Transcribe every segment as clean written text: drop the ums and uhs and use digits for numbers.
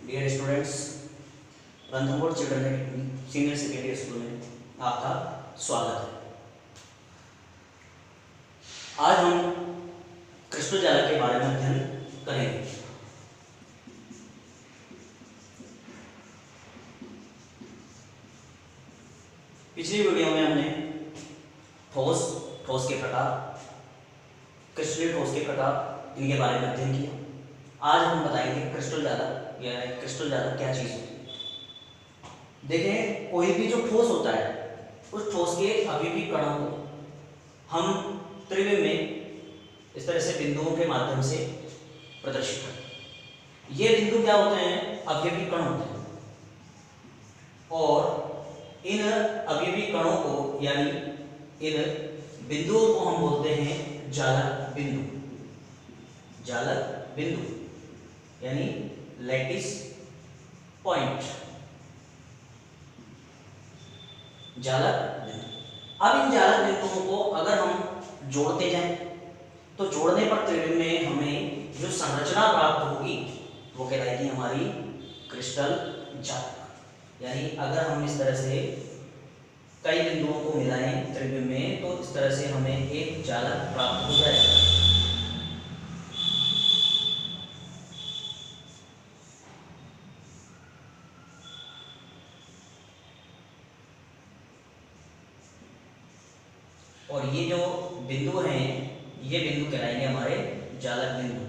Dear students, Ranthambore children senior secondary school में आपका स्वागत है। आज हम क्रिस्टल जालक के बारे में अध्ययन करेंगे। पिछली वीडियो में हमने ठोस के प्रकार, क्रिस्टलीय ठोस के प्रकार, इनके बारे में अध्ययन किया। आज हम बताएंगे क्रिस्टल जालक या क्रिस्टल जालक क्या चीज होती है। देखें, कोई भी जो ठोस होता है उस ठोस के अवयवी कणों को हम त्रिविम में इस तरह से बिंदुओं के माध्यम से प्रदर्शित करते हैं। ये बिंदु क्या होते हैं? अवयवी कण होते हैं। और इन अवयवी कणों को यानी इन बिंदुओं को हम बोलते हैं जालक बिंदु। जालक बिंदु यानी लैटिस पॉइंट, जालक बिंदु। अब इन जालक बिंदुओं को अगर हम जोड़ते जाएं तो जोड़ने पर त्रिविम में हमें जो संरचना प्राप्त होगी वो कहलाएगी हमारी क्रिस्टल जालक। यानी अगर हम इस तरह से कई बिंदुओं को मिलाएं त्रिविम में तो इस तरह से हमें एक जालक प्राप्त हो जाएगा। और ये जो बिंदु हैं ये बिंदु कहलाएंगे हमारे जालक बिंदु,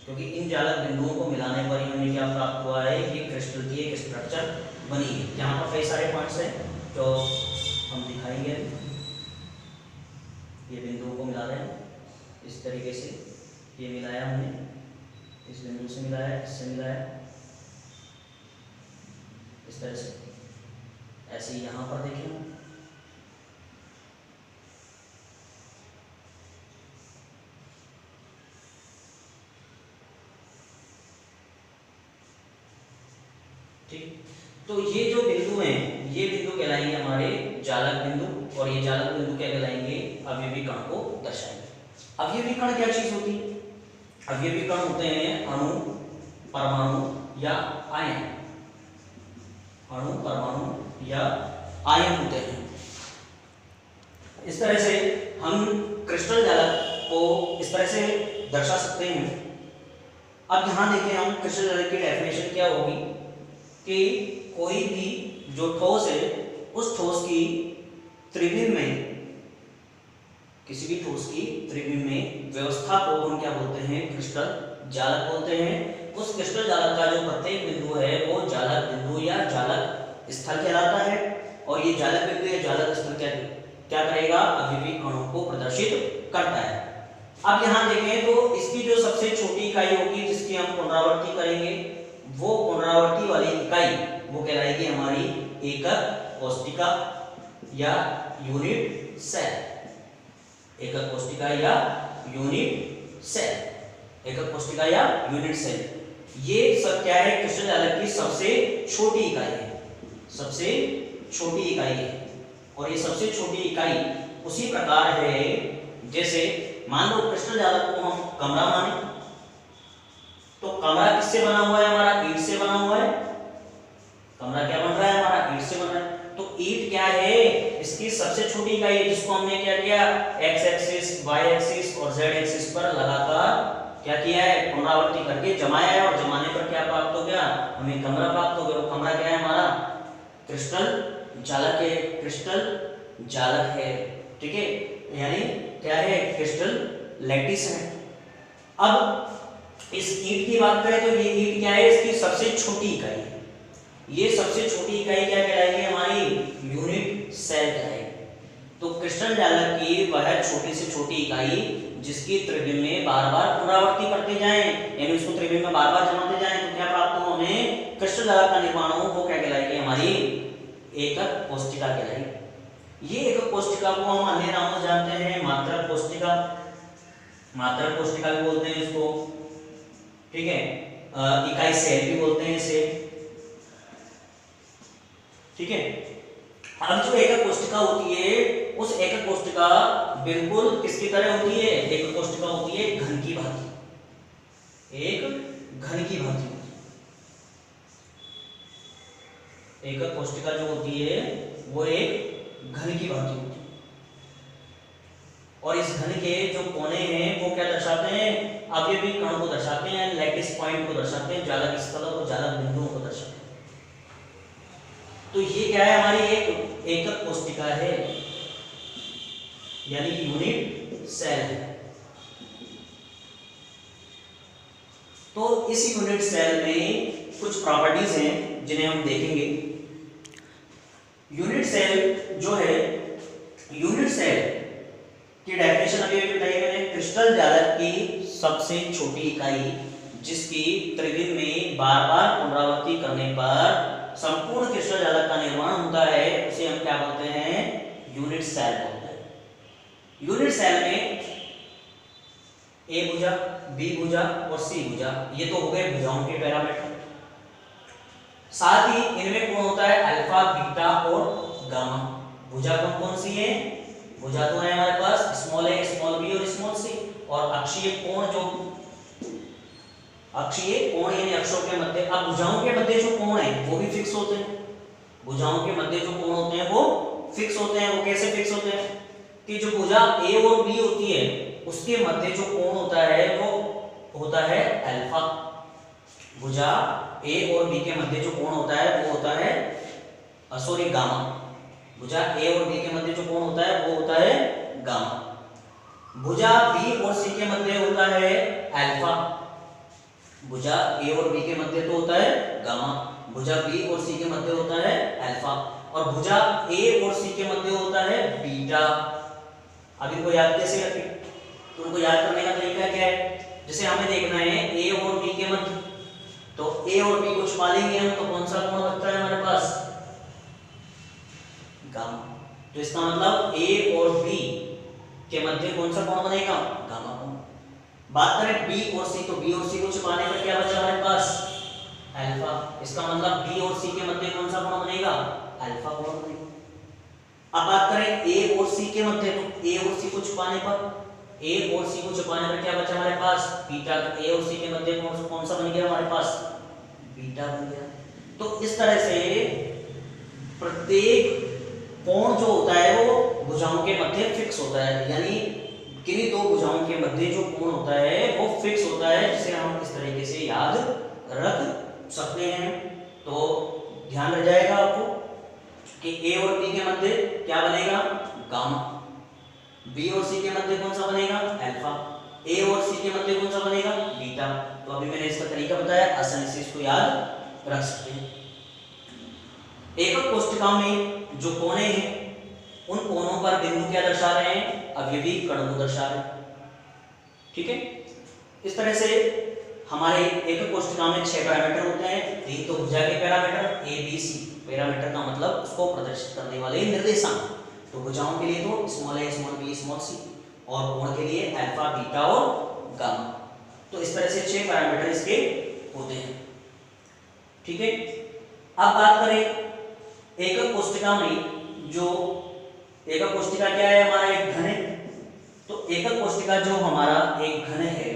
क्योंकि इन जालक बिंदुओं को मिलाने पर हमें क्या प्राप्त हुआ है? ये क्रिस्टल की एक स्ट्रक्चर बनी है। यहाँ पर कई सारे पॉइंट्स हैं जो हम दिखाएंगे। ये बिंदुओं को मिला रहे हैं इस तरीके से, ये मिलाया हमने, इस बिंदु से मिलाया, इससे मिलाया, इस तरह से। ऐसे ही यहाँ पर देखें, ठीक। तो ये जो बिंदु हैं ये बिंदु कहलाएंगे हमारे जालक बिंदु, और ये जालक बिंदु क्या कहलाएंगे? अवयवी कण को दर्शाएंगे। अवयवी कण क्या चीज होती है? अवयवी कण होते हैं अणु, परमाणु या आयन। अणु, परमाणु या आयन होते हैं। इस तरह से हम क्रिस्टल जालक को इस तरह से दर्शा सकते हैं। अब यहाँ देखें हम क्रिस्टल जालक की डेफिनेशन क्या होगी कि कोई भी जो ठोस है उस ठोस की त्रिविम में, किसी भी ठोस की त्रिविम में व्यवस्था को हम क्या बोलते हैं? क्रिस्टल जालक बोलते हैं। उस क्रिस्टल जालक का जो प्रत्येक बिंदु है वो जालक बिंदु या जालक स्थल कहलाता है। और ये जालक बिंदु या जालक स्थल क्या करेगा? अवयवी कणों को प्रदर्शित करता है। अब यहाँ देखें तो इसकी जो सबसे छोटी इकाई होगी जिसकी हम पुनरावृत्ति करेंगे, वो पुनरावृत्ति वाली इकाई वो कहलाएगी हमारी एकक कोष्टिका या यूनिट सेल। एकक कोष्टिका या यूनिट सेल, एकक कोष्टिका या यूनिट सेल। ये सब क्या है? क्रिस्टल जालक की सबसे छोटी इकाई है, सबसे छोटी इकाई है। और ये सबसे छोटी इकाई उसी प्रकार है जैसे मान लो क्रिस्टल जालक को हम कमरा माने, तो कमरा किससे बना हुआ है? हमारा ईंट से बना हुआ है। कमरा क्या बन रहा है? हमारा ईंट से बन रहा है। तो ईंट क्या है? इसकी सबसे छोटी इकाई है, जिसको हमने क्या किया? एक्स एक्सिस, वाई एक्सिस और जेड एक्सिस पर लगातार क्या किया है? पुनरावृत्ति करके जमाया है। और जमाने पर क्या प्राप्त हो गया? हमें कमरा प्राप्त हो गया। वो कमरा क्या है? हमारा क्रिस्टल जालक है, क्रिस्टल जालक है। ठीक है, यानी क्या है? क्रिस्टल लैटिस है। अब इस ईंट की बात करें तो ये ईंट क्या है? इसकी सबसे छोटी इकाई है। ये सबसे छोटी इकाई क्या कहलाएगी? हमारी यूनिट सेल कहलाएगी। तो क्रिस्टल जालक की वह छोटी से छोटी इकाई जिसकी त्रिविम में बार बार पुनरावृत्ति करते जाएं, यानी उसको त्रिविम में बार बार जमाते जाएं, तो क्या प्राप्त हो? हमें क्रिस्टल जालक का निर्माण हो, वो क्या कहलाएगी? हमारी एकक कोष्टिका कहलाएगी। ये एकक कोष्टिका को हम अन्य नामों से जानते हैं, मात्रक कोष्टिका, मात्रक कोष्टिका भी बोलते हैं इसको। ठीक है, इकाई सेल भी बोलते हैं इसे। ठीक है, अब जो एकक कोष्टिका होती है उस एकक कोष्टिका बिल्कुल किसकी तरह होती है? एकक कोष्टिका होती है घन की भांति, एक घन की भांति। एकक कोशिका जो होती है वो एक घन की भांति होती है, और इस घन के जो कोने हैं वो क्या दर्शाते हैं, अवयवी कण को दर्शाते हैं, लैटिस पॉइंट को दर्शाते हैं, जालक स्थल और जालक बिंदुओं को दर्शाते हैं। तो ये क्या है, हमारी एक एकक कोशिका है, यानी कि यूनिट सेल है। तो इस यूनिट सेल में कुछ प्रॉपर्टीज हैं जिन्हें हम देखेंगे। यूनिट सेल जो है, यूनिट सेल की डेफिनेशन अभी बताई मैंने, क्रिस्टल जालक की सबसे छोटी इकाई जिसकी त्रिविम में बार बार पुनरावृत्ति करने पर संपूर्ण क्रिस्टल जालक का निर्माण होता है, उसे हम क्या बोलते हैं, यूनिट सेल बोलते हैं। यूनिट सेल में ए भुजा, बी भुजा और सी भुजा, ये तो हो गए भुजाओं के पैरामीटर। साथ ही इनमें कौन होता है, अल्फा, बीटा और गामा। भुजा कौन सी है, भुजा तो है हमारे पास स्मॉल ए, स्मॉल बी और स्मॉल सी। और अक्षीय कोण, जो अक्षीय कोण यानी अक्षों के मध्य, अब भुजाओं के मध्य जो कोण है वो भी फिक्स होते हैं। भुजाओं के मध्य जो कोण होते हैं वो फिक्स होते हैं। वो कैसे फिक्स होते हैं कि जो भुजा ए और बी होती है उसके मध्य जो कोण होता है वो होता है अल्फा। भुजा ए और बी के मध्य जो कोण होता है वो होता है सॉरी गामा। भुजा ए और बी के मध्य जो कोण होता है वो होता है गामा। भुजा बी और सी के मध्य होता है अल्फा। भुजा ए और बी के मध्य तो होता है गामा, भुजा बी और सी के मध्य होता है अल्फा, और भुजा ए और सी के मध्य होता है बीटा। अब इनको याद कैसे रखें, तो उनको याद करने का तरीका क्या है, जैसे हमें देखना है ए और बी के मध्य, तो ए और बी को छुपा लेंगे हम, तो कौन सा कोण बचता है हमारे पास, गामा। तो इसका मतलब ए और बी के मध्य कौन सा कोण बनेगा, गामा कोण। बात करें बी और सी, तो बी और सी को छुपाने पर क्या बचा हमारे पास, अल्फा। इसका मतलब बी और सी के मध्य कौन सा कोण बनेगा, अल्फा कोण बनेगा। अब बात करें ए और सी के मध्य, तो ए और सी को छुपाने पर, ए और सी को छुपाने पर क्या बचा हमारे पास, बीटा। तो ए और सी के मध्य कौन सा बन गया हमारे पास, बीटा बन गया। तो इस तरह से प्रत्येक कोण जो होता है वो भुजाओं के मध्य फिक्स होता है, यानी किन्हीं दो भुजाओं के मध्य जो कोण होता है वो फिक्स होता है, जिसे हम इस तरीके से याद रख सकते हैं। तो ध्यान रह जाएगा आपको कि ए और बी के मध्य क्या बनेगा, गामा। बी और सी के मध्य कौन सा बनेगा, अल्फा। ए और सी के मध्य कौन सा बनेगा, बीटा। तो अभी मैंने इसका तरीका बताया, आसानी से इसको याद रख सकते हैं। एकक कोशिकाओं में जो कोने हैं उन कोनों पर बिंदु क्या दर्शा रहे हैं, अवयवी कण को दर्शा रहे हैं। ठीक है, इस तरह से हमारे एकक कोशिका में 6 पैरामीटर होते हैं। 3 तो भुजा के parameter, A B C. Parameter का मतलब उसको प्रदर्शित करने वाले निर्देशांक। तो भुजाओं के लिए तो स्मॉल ए, स्मॉल बी, स्मॉल सी, और कोण के लिए अल्फा, बीटा और गामा। तो इस तरह से 6 पैरामीटर इसके होते हैं। ठीक है, अब बात करें एकक कोशिका में, जो एकक कोशिका क्या है, हमारा एक घन है। तो एकक कोशिका जो हमारा एक घन है,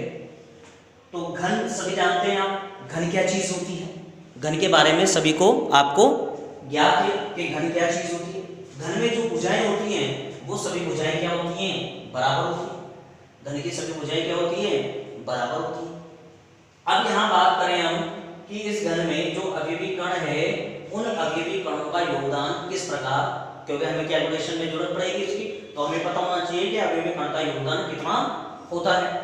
तो घन सभी जानते हैं आप, घन क्या चीज होती है, घन के बारे में सभी को आपको ज्ञात है कि घन क्या चीज होती है। घन में जो भुजाएं होती हैं वो सभी भुजाएं क्या होती हैं, बराबर होती हैं। घन की सभी भुजाएं क्या होती हैं, बराबर होती हैं। अब यहाँ बात करें हम कि इस घन में जो अवयवी कण है उन अवयवी कणों का योगदान किस प्रकार, क्योंकि हमें कैलकुलेशन में जरूरत पड़ेगी इसकी, तो हमें पता होना चाहिए कि अवयवी कण का योगदान कितना होता है।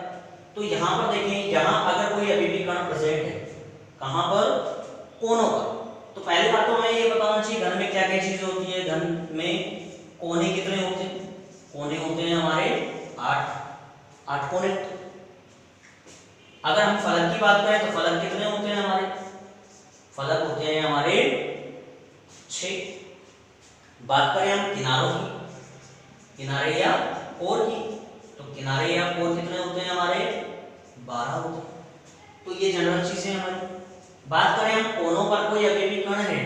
तो यहाँ पर देखें, यहाँ अगर कोई अवयवी कण प्रेजेंट है, कहाँ पर, कोनों पर, तो पहली बात तो हमें ये बताना चाहिए घन में क्या क्या चीजें होती है। घन में कोने कितने होते हैं, कोने होते हैं हमारे 8 कोने। अगर हम फलक की बात करें तो फलक कितने होते हैं हमारे, फलक होते हैं हमारे 6। बात करें हम किनारों की, किनारे या कोर की, तो किनारे या कोर कितने होते हैं हमारे, 12 होते हैं। तो ये जनरल चीजें हमारी। बात करें हम कोनों पर कोई अवयवी कण है,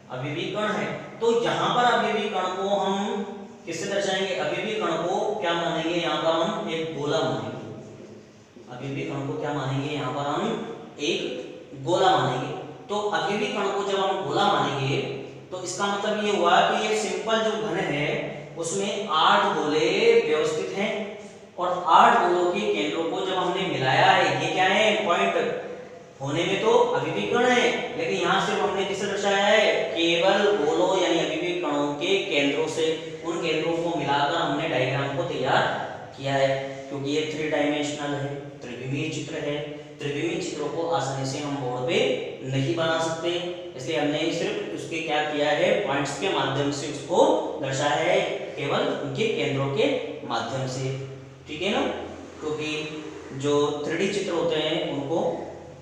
अवयवी कण है, तो यहाँ पर अवयवी कण को हम किससे दर्शाएंगे, अवयवी कण को क्या मानेंगे, यहाँ पर हम एक गोला मानेंगे। अवयवी कण को क्या मानेंगे, यहाँ पर हम एक गोला मानेंगे। तो अवयवी कण को जब हम गोला मानेंगे तो इसका मतलब ये हुआ कि ये सिंपल जो घन है उसमें 8 गोले व्यवस्थित हैं और 8 गोलों के केंद्रों को जब हमने मिलाया है, ये क्या है पॉइंट होने में तो अभी भी कण है, लेकिन यहाँ सिर्फ हमने किसे दर्शाया है, केवल गोलों यानी अभी भी कणों के केंद्रों से, उन केंद्रों को मिलाकर हमने डायग्राम को तैयार किया है। क्योंकि ये 3 डायमेंशनल है, त्रिविमीय चित्र है, त्रिविमीय चित्रों को आसानी से हम बोर्ड पे नहीं बना सकते, इसलिए हमने सिर्फ उसके क्या किया है, पॉइंट्स के माध्यम से उसको दर्शाया है, केवल उनके केंद्रों के माध्यम से, ठीक है ना। क्योंकि जो 3D चित्र होते हैं उनको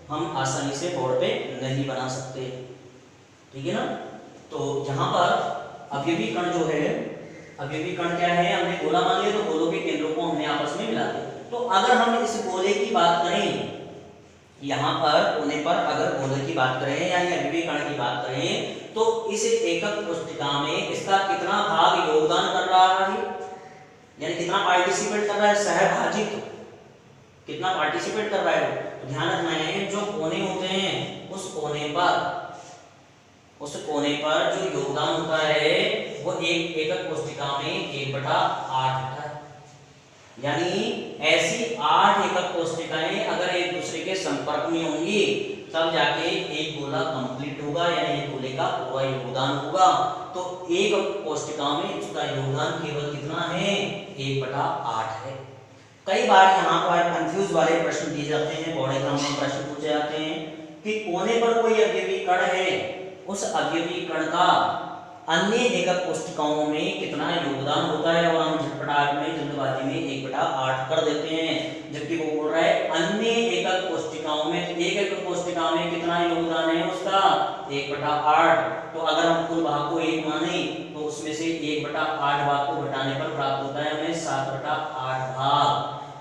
हम आसानी से बोर्ड पे नहीं बना सकते, ठीक है ना। तो यहाँ पर अवयवी कण जो है, अवयवी कण क्या है, हमने गोला मान लिया तो गोलों के केंद्रों को हमने आपस में मिला दिया। तो अगर हम इस गोले की बात करें, यहाँ पर कोने पर अगर गोले की बात करें या अवयवी कण की बात करें, तो इस एकक कोष्ठिका में इसका कितना भाग योगदान कर रहा है, यानी कितना पार्टिसिपेट कर रहा है, सहभागित्व कितना पार्टिसिपेट कर रहा है। तो ध्यान रखना है जो कोने होते हैं उस कोने पर जो योगदान होता है वो एक एकक कोष्ठिका में 1/8 होता है। यानी ऐसी 8 एकक कोष्ठिकाएं अगर एक दूसरे के संपर्क में होंगी तब जाके एक गोला कंप्लीट होगा, यानी एक गोले का पूरा योगदान होगा। तो एक कोष्ठिका में उसका योगदान केवल कितना है, 1/8 है। कई बार यहाँ पर कंफ्यूज वाले प्रश्न दिए जाते हैं, बोर्ड एग्जाम में प्रश्न पूछे जाते हैं कि कोने पर कोई अवयवी कण है, उस अवयवी कण का अन्य एकक कोष्ठिकाओं में कितना योगदान होता है, और हम झटपटाहट में जल्दबाजी में 1/8 कर देते हैं, जबकि वो बोल रहा है अन्य एकक कोष्ठिकाओं में, एक एकक कोष्ठिका में कितना योगदान है उसका 1/8। तो अगर हम कुल भाग को 1 माने तो उसमें से 1/8 भाग को घटाने पर प्राप्त होता है हमें 7/8 भाग,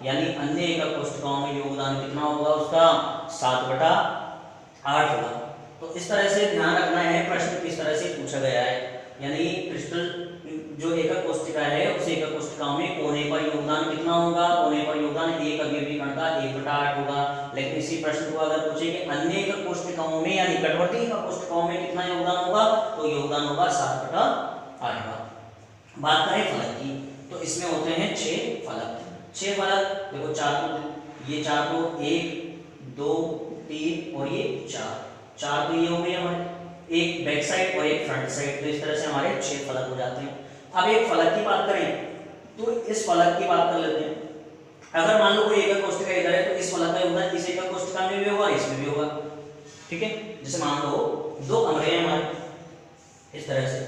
यानी अन्य एकक कोष्ठिकाओं में योगदान कितना होगा उसका 7/8 होगा। तो इस तरह से ध्यान रखना है प्रश्न किस तरह से पूछा गया है, यानी क्रिस्टल जो एकक कोष्ठिका है उस एकक कोष्ठिका में कोने पर योगदान कितना होगा, कोने पर योगदान एक अवयवी कण का 1/8 होगा। लेकिन इसी प्रश्न को अगर पूछे कि अन्य एकक कोष्ठिकाओं में यानी निकटवर्ती एकक कोष्ठिकाओं में कितना योगदान होगा, तो योगदान होगा 7/8 का। बात करें फलक की, तो इसमें होते हैं 6 फलक। 6 फलक देखो, 4 तो ये 4 तो 1 2 3 और ये 4 तो ये हो गए हमारे, एक बैक साइड और एक फ्रंट साइड, तो इस तरह से हमारे 6 फलक हो जाते हैं। अब एक फलक की बात करें तो इस फलक की बात कर लेते हैं। अगर मान लो कोई एकक कोष्ठिका इधर है तो इस फलक का योगदान इस एकक कोष्ठिका में भी होगा, इसमें भी होगा, ठीक है। जैसे मान लो 2 कमरे हैं हमारे इस तरह से,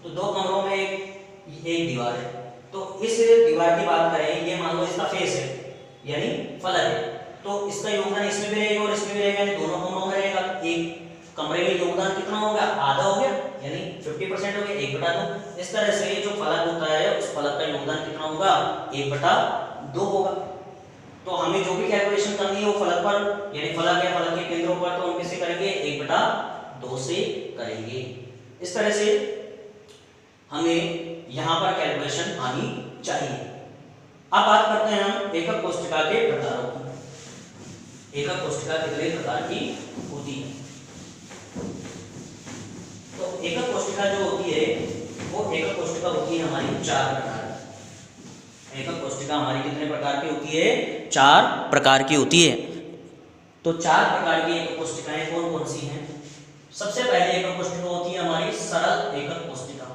तो 2 कमरों में एक दीवार है, तो इस दीवार की बात करें, ये मान लो इसका फेस है यानी फलक है, तो इसका योगदान इसमें भी रहेगा और इसमें भी रहेगा, यानी दोनों कमरों में रहेगा। एक कमरे में योगदान कितना हो गया, आधा हो गया, यानी 50% हो गया, 1/2। इस तरह से जो फलक होता है उस फलक का योगदान कितना होगा, 1/2 होगा। तो हमें जो भी कैलकुलेशन करनी है वो फलक पर यानी फलक या फलक के केंद्रों पर, तो हम किससे करेंगे, 1/2 से करेंगे। इस तरह से हमें यहाँ पर कैलकुलेशन आनी चाहिए। अब बात करते हैं हम एकक कोष्ठिका के प्रकारों की। एकक कोष्ठिका कितने प्रकार की होती है, तो एकक कोष्ठिका जो होती है वो एकक कोष्ठिका होती है हमारी 4 प्रकार की। एकक कोष्ठिका हमारी कितने प्रकार की होती है, 4 प्रकार की होती है। तो 4 प्रकार की एकक कोष्ठिकाएं कौन कौन सी हैं। सबसे पहले एकक कोष्ठिका होती है हमारी सरल एकक कोष्ठिका।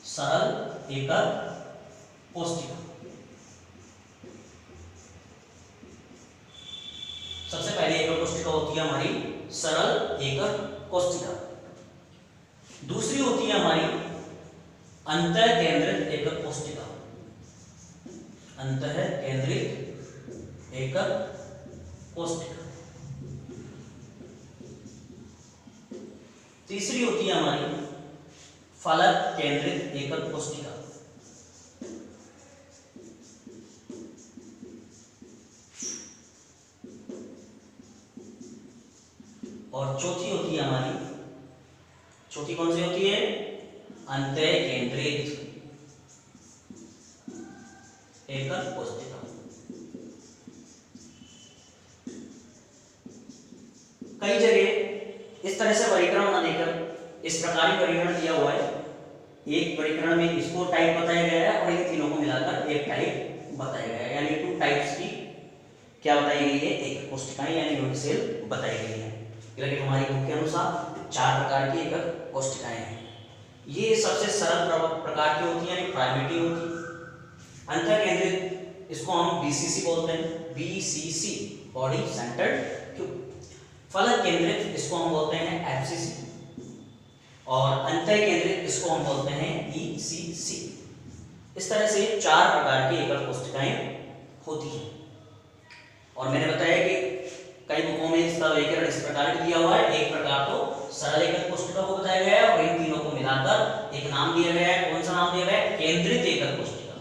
सरल एकक कोष्ठिका सबसे पहले एकक कोष्ठिका होती है हमारी सरल एकक कोष्ठिका। दूसरी होती है हमारी अंतः केंद्रित एकक कोष्ठिका। अंतः केंद्रित एकक कोष्ठिका। तीसरी होती है हमारी फलक केंद्रित एकक कोष्ठिका। और चौथी होती है हमारी, चौथी कौन सी होती है, अंतः केंद्रित एकक कोष्ठिका। कई जगह इस तरह से वर्गीकरण न देकर इस प्रकार ही वर्गीकरण दिया हुआ है। एक वर्गीकरण में इसको टाइप बताया गया है और इन तीनों को मिलाकर एक टाइप बताया गया है, यानी 2 टाइप्स की क्या बताई गई है, एक कोष्ठिकाएं यानी यूनिट सेल बताई गई है। लेकिन हमारी बुक के अनुसार 4 प्रकार की एकक कोष्ठिकाएं हैं। ये सबसे सरल प्रकार की होती है यानी प्राइमेटिव होती है। अंतर केंद्रित इसको हम बीसीसी बोलते हैं, बीसीसी बॉडी सेंटर्ड क्यूब। फलक केंद्रित इसको हम बोलते हैं एफसीसी और अंतर केंद्रित इसको हम बोलते हैं ईसीसी। इस तरह से 4 प्रकार की एकल कोष्ठिकाएं होती हैं। और मैंने बताया कि कई बुकों में इसका वर्गीकरण इस प्रकार दिया हुआ है। एक प्रकार तो सरल एकल कोष्ठिका को बताया गया है और इन तीनों को मिलाकर एक नाम दिया गया है। कौन सा नाम दिया गया है, केंद्रित एकल कोष्ठिका।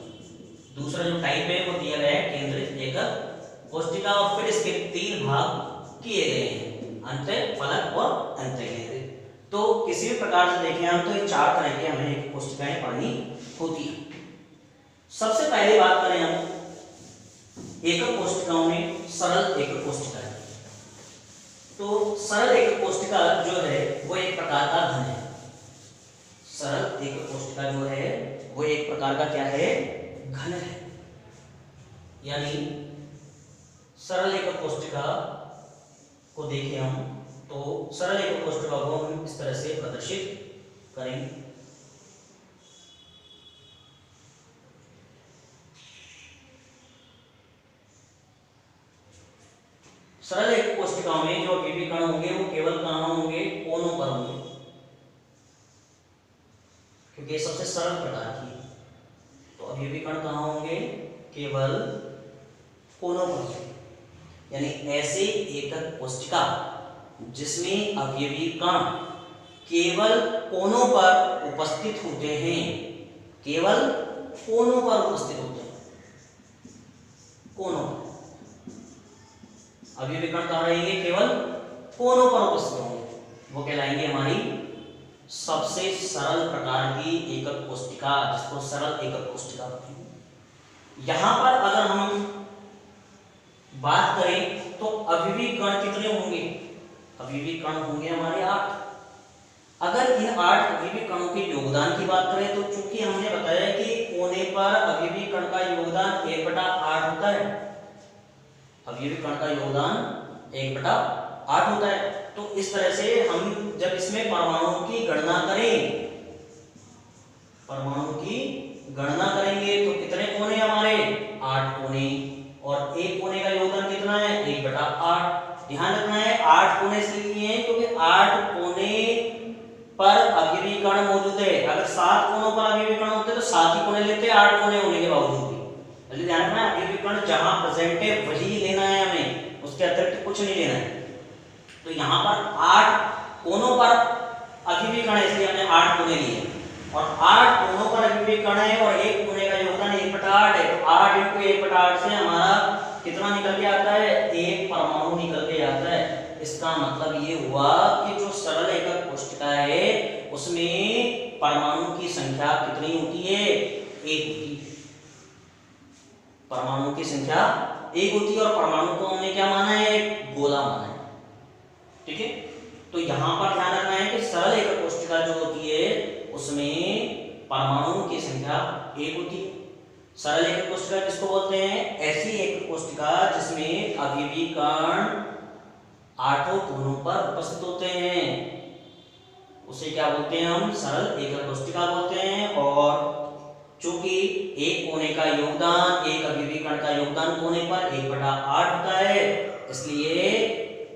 दूसरा जो टाइप है वो दिया गया है केंद्रित एकल कोष्ठिका और फिर इसके 3 भाग किए गए हैं, अंतर, फलक और अंतर केंद्रित। तो किसी भी प्रकार से देखें हम तो ये 4 तरह की हमें एक कोष्ठिकाएं पढ़नी होती है। सबसे पहले बात करें हम एकक कोष्ठिकाओं में सरल एकक कोष्ठिका है। तो सरल एकक कोष्ठिका जो है वो एक प्रकार का घन है। सरल एकक कोष्ठिका जो है वो एक प्रकार का क्या है, घन है। यानी सरल एकक कोष्ठिका को देखें हम तो सरल एकक कोष्ठिका को हम इस तरह से प्रदर्शित करेंगे। सरल एकक कोष्ठिकाओं में जो अवयवी कण होंगे वो केवल कहाँ होंगे, कोनों पर होंगे, क्योंकि ये सबसे सरल प्रकार की है। तो अवयवी कण कहाँ होंगे, केवल कोनों पर होंगे। यानी ऐसे एकक कोष्ठिका जिसमें अवयवी कण केवल कोनों पर उपस्थित होते हैं, केवल कोनों पर उपस्थित होते हैं, कोनों पर अवयवी कण कहाँ रहेंगे, केवल कोनों पर उपस्थित होंगे, वो कहलाएंगे हमारी सबसे सरल प्रकार की एकक कोष्ठिका, जिसको सरल एकक कोष्ठिका कहते हैं। यहां पर अगर हम बात करें तो अवयवी कण कितने होंगे, अवयवी कण होंगे हमारे 8। अगर इन 8 अवयवी कणों के योगदान की बात करें तो चूंकि हमने बताया कि कोने पर अवयवी कण का योगदान 1/8 होता है, अवयवी कण का योगदान 1/8 होता है। तो इस तरह से हम जब इसमें परमाणुओं की गणना करें, परमाणु की गणना करेंगे तो कितने कोने हमारे, 8 कोने, और एक कोने का योगदान कितना है, 1/8। ध्यान रखना है 8 कोने इसलिए हैं क्योंकि 8 कोने पर अवयवी कण मौजूद है। अगर 7 कोनों पर अवयवी कण होते तो 7 ही कोने लेते, 8 कोने होने के बावजूद भी। इसलिए ध्यान रखना है अवयवी कण जहां प्रेजेंट है वही लेना है हमें, उसके अतिरिक्त कुछ नहीं लेना है। तो यहाँ पर 8 कोनों पर अवयवी कण है इसलिए हमने 8 कोने लिए और 8 कोनों पर अवयवी कण है और एक कोने का योगदान 1/8 है। तो 8 × 1/8 से हमारा कितना निकल के आता है, 1 परमाणु निकल के आता है। इसका मतलब ये हुआ कि जो सरल एकक कोष्ठिका है उसमें परमाणु की संख्या कितनी होती है, 1 होती है। परमाणु की संख्या 1 होती है और परमाणु को हमने क्या माना है, गोला माना है। ठीक है, तो यहां पर ध्यान रखना है कि सरल एकक कोष्ठिका जो होती है उसमें परमाणु की संख्या 1 होती है। सरल एकक कोष्ठिका किसको बोलते हैं, ऐसी एकक कोष्ठिका जिसमें अवयवी कण 8 कोनों पर उपस्थित होते हैं, उसे क्या बोलते हैं, हम सरल एकक कोष्ठिका बोलते हैं। और चूंकि एक कोने का योगदान, एक अवयवी कण का योगदान कोने पर 1/8 होता है, इसलिए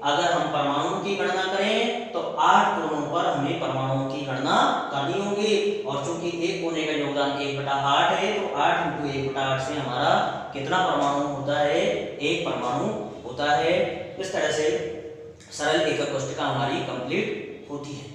अगर हम परमाणु की गणना करें तो 8 कोनों पर हमें परमाणुओं की गणना करनी होगी। और चूंकि एक कोने का योगदान 1/8 है तो 8 × 1/8 से हमारा कितना परमाणु होता है, 1 परमाणु होता है। इस तरह से सरल एकक कोष्ठिका हमारी कंप्लीट होती है।